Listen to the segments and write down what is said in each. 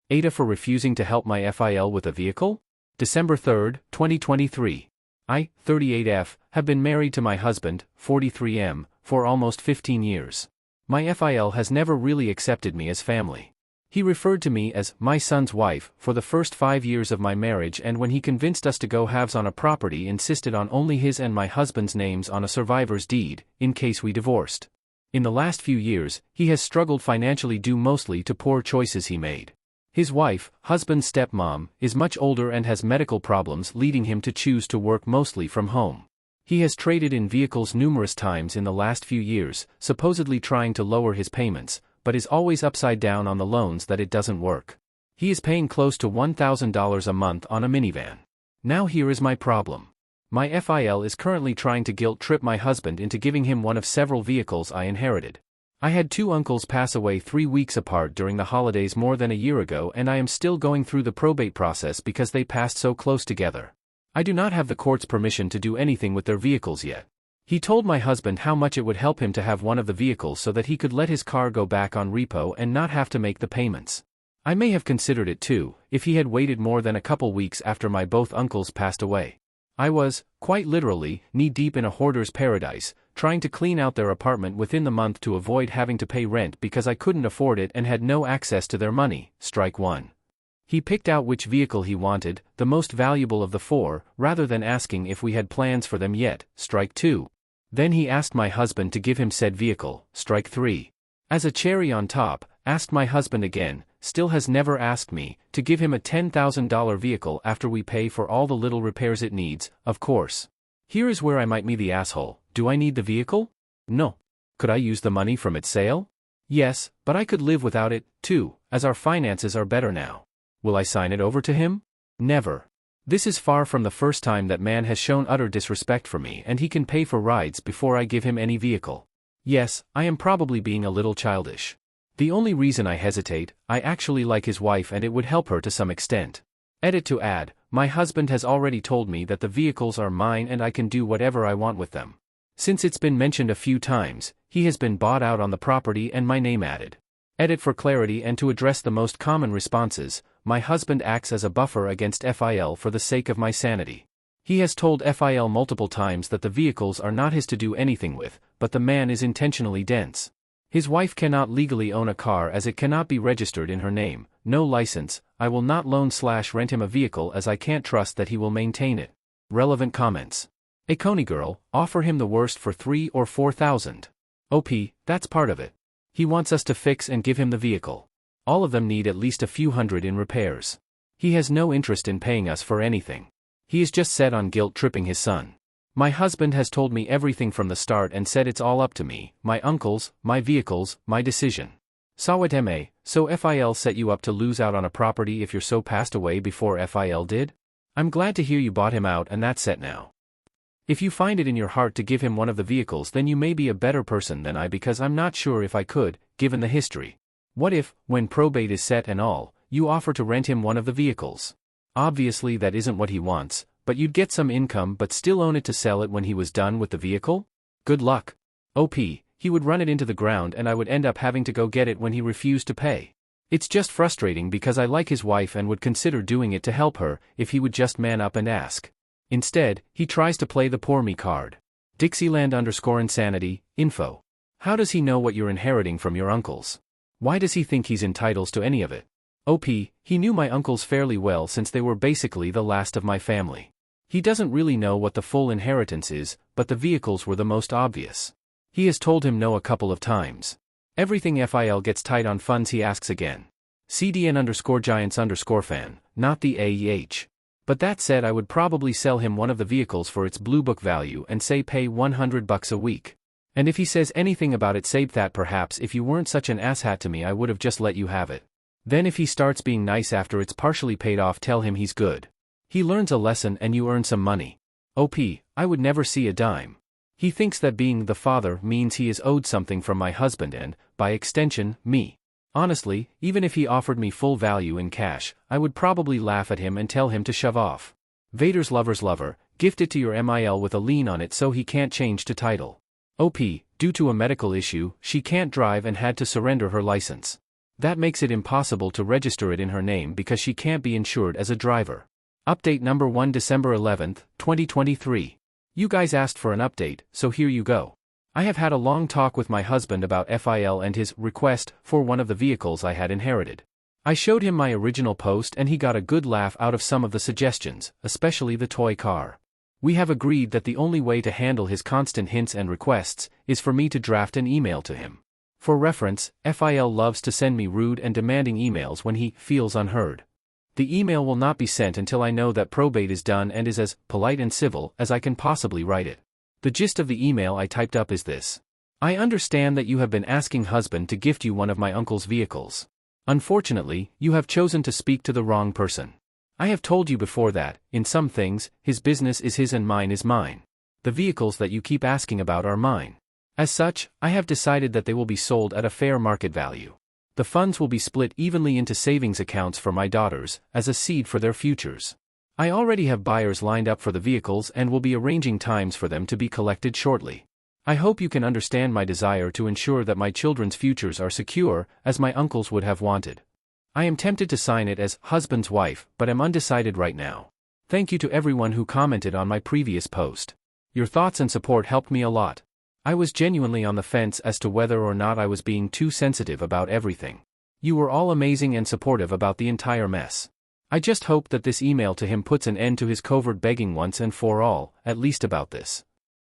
AITAH for refusing to help my FIL with a vehicle? December 3, 2023. I, 38F, have been married to my husband, 43M, for almost 15 years. My FIL has never really accepted me as family. He referred to me as my son's wife for the first 5 years of my marriage, and when he convinced us to go halves on a property, insisted on only his and my husband's names on a survivor's deed, in case we divorced. In the last few years, he has struggled financially due mostly to poor choices he made. His wife, husband's stepmom, is much older and has medical problems leading him to choose to work mostly from home. He has traded in vehicles numerous times in the last few years, supposedly trying to lower his payments, but is always upside down on the loans that it doesn't work. He is paying close to $1,000 a month on a minivan. Now here is my problem. My FIL is currently trying to guilt-trip my husband into giving him one of several vehicles I inherited. I had 2 uncles pass away 3 weeks apart during the holidays more than a year ago, and I am still going through the probate process because they passed so close together. I do not have the court's permission to do anything with their vehicles yet. He told my husband how much it would help him to have one of the vehicles so that he could let his car go back on repo and not have to make the payments. I may have considered it too, if he had waited more than a couple weeks after my both uncles passed away. I was, quite literally, knee-deep in a hoarder's paradise, trying to clean out their apartment within the month to avoid having to pay rent because I couldn't afford it and had no access to their money. Strike 1. He picked out which vehicle he wanted, the most valuable of the 4, rather than asking if we had plans for them yet. Strike 2. Then he asked my husband to give him said vehicle. Strike 3. As a cherry on top, asked my husband again, still has never asked me, to give him a $10,000 vehicle after we pay for all the little repairs it needs, of course. Here is where I might be the asshole. Do I need the vehicle? No. Could I use the money from its sale? Yes, but I could live without it, too, as our finances are better now. Will I sign it over to him? Never. This is far from the first time that man has shown utter disrespect for me, and he can pay for rides before I give him any vehicle. Yes, I am probably being a little childish. The only reason I hesitate, I actually like his wife and it would help her to some extent. Edit to add, my husband has already told me that the vehicles are mine and I can do whatever I want with them. Since it's been mentioned a few times, he has been bought out on the property and my name added. Edit for clarity and to address the most common responses, my husband acts as a buffer against FIL for the sake of my sanity. He has told FIL multiple times that the vehicles are not his to do anything with, but the man is intentionally dense. His wife cannot legally own a car as it cannot be registered in her name, no license. I will not loan/rent him a vehicle as I can't trust that he will maintain it. Relevant comments. A Coney girl, offer him the worst for 3 or 4,000. OP, that's part of it. He wants us to fix and give him the vehicle. All of them need at least a few hundred in repairs. He has no interest in paying us for anything. He is just set on guilt-tripping his son. My husband has told me everything from the start and said it's all up to me, my uncles, my vehicles, my decision. Sawat so FIL set you up to lose out on a property if your so passed away before FIL did? I'm glad to hear you bought him out and that's set now. If you find it in your heart to give him one of the vehicles, then you may be a better person than I, because I'm not sure if I could, given the history. What if, when probate is set and all, you offer to rent him one of the vehicles? Obviously that isn't what he wants, but you'd get some income but still own it to sell it when he was done with the vehicle? Good luck. OP, he would run it into the ground and I would end up having to go get it when he refused to pay. It's just frustrating because I like his wife and would consider doing it to help her if he would just man up and ask. Instead, he tries to play the poor me card. Dixieland_insanity, info. How does he know what you're inheriting from your uncles? Why does he think he's entitled to any of it? OP, he knew my uncles fairly well since they were basically the last of my family. He doesn't really know what the full inheritance is, but the vehicles were the most obvious. He has told him no a couple of times. Everything FIL gets tight on funds he asks again. CDN_Giants_fan, not the AITAH. But that said, I would probably sell him one of the vehicles for its blue book value and say pay $100 a week. And if he says anything about it, say that perhaps if you weren't such an asshat to me I would have just let you have it. Then if he starts being nice after it's partially paid off, tell him he's good. He learns a lesson and you earn some money. OP, I would never see a dime. He thinks that being the father means he is owed something from my husband and, by extension, me. Honestly, even if he offered me full value in cash, I would probably laugh at him and tell him to shove off. Vader's lover's lover, gift it to your MIL with a lien on it so he can't change to title. OP, due to a medical issue, she can't drive and had to surrender her license. That makes it impossible to register it in her name because she can't be insured as a driver. Update number 1, December 11th, 2023. You guys asked for an update, so here you go. I have had a long talk with my husband about FIL and his request for one of the vehicles I had inherited. I showed him my original post and he got a good laugh out of some of the suggestions, especially the toy car. We have agreed that the only way to handle his constant hints and requests is for me to draft an email to him. For reference, FIL loves to send me rude and demanding emails when he feels unheard. The email will not be sent until I know that probate is done and is as polite and civil as I can possibly write it. The gist of the email I typed up is this. I understand that you have been asking husband to gift you one of my uncle's vehicles. Unfortunately, you have chosen to speak to the wrong person. I have told you before that, in some things, his business is his and mine is mine. The vehicles that you keep asking about are mine. As such, I have decided that they will be sold at a fair market value. The funds will be split evenly into savings accounts for my daughters, as a seed for their futures. I already have buyers lined up for the vehicles and will be arranging times for them to be collected shortly. I hope you can understand my desire to ensure that my children's futures are secure, as my uncles would have wanted. I am tempted to sign it as husband's wife, but am undecided right now. Thank you to everyone who commented on my previous post. Your thoughts and support helped me a lot. I was genuinely on the fence as to whether or not I was being too sensitive about everything. You were all amazing and supportive about the entire mess. I just hope that this email to him puts an end to his covert begging once and for all, at least about this.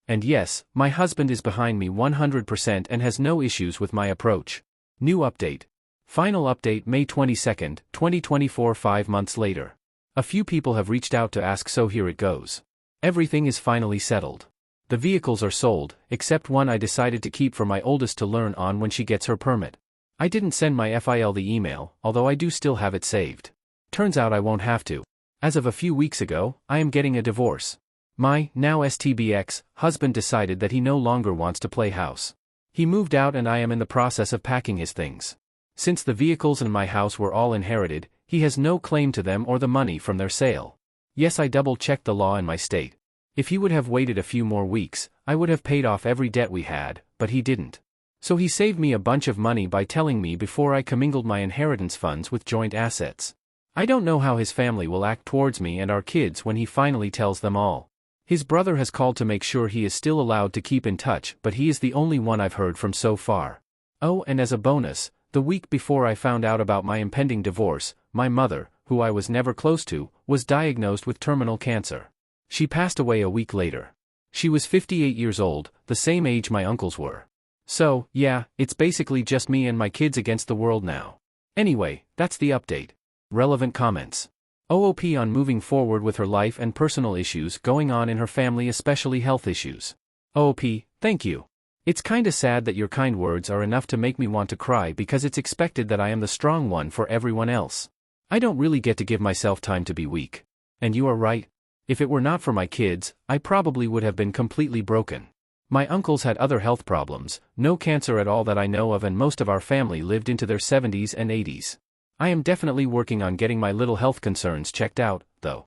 And yes, my husband is behind me 100% and has no issues with my approach. New update. Final update May 22, 2024, 5 months later. A few people have reached out to ask, so here it goes. Everything is finally settled. The vehicles are sold, except one I decided to keep for my oldest to learn on when she gets her permit. I didn't send my FIL the email, although I do still have it saved. Turns out I won't have to. As of a few weeks ago, I am getting a divorce. My, now STBX, husband decided that he no longer wants to play house. He moved out and I am in the process of packing his things. Since the vehicles and my house were all inherited, he has no claim to them or the money from their sale. Yes, I double-checked the law in my state. If he would have waited a few more weeks, I would have paid off every debt we had, but he didn't. So he saved me a bunch of money by telling me before I commingled my inheritance funds with joint assets. I don't know how his family will act towards me and our kids when he finally tells them all. His brother has called to make sure he is still allowed to keep in touch, but he is the only one I've heard from so far. Oh, and as a bonus, the week before I found out about my impending divorce, my mother, who I was never close to, was diagnosed with terminal cancer. She passed away a week later. She was 58 years old, the same age my uncles were. So, yeah, it's basically just me and my kids against the world now. Anyway, that's the update. Relevant comments. OOP on moving forward with her life and personal issues going on in her family, especially health issues. OOP, thank you. It's kinda sad that your kind words are enough to make me want to cry because it's expected that I am the strong one for everyone else. I don't really get to give myself time to be weak. And you are right. If it were not for my kids, I probably would have been completely broken. My uncles had other health problems, no cancer at all that I know of, and most of our family lived into their 70s and 80s. I am definitely working on getting my little health concerns checked out, though.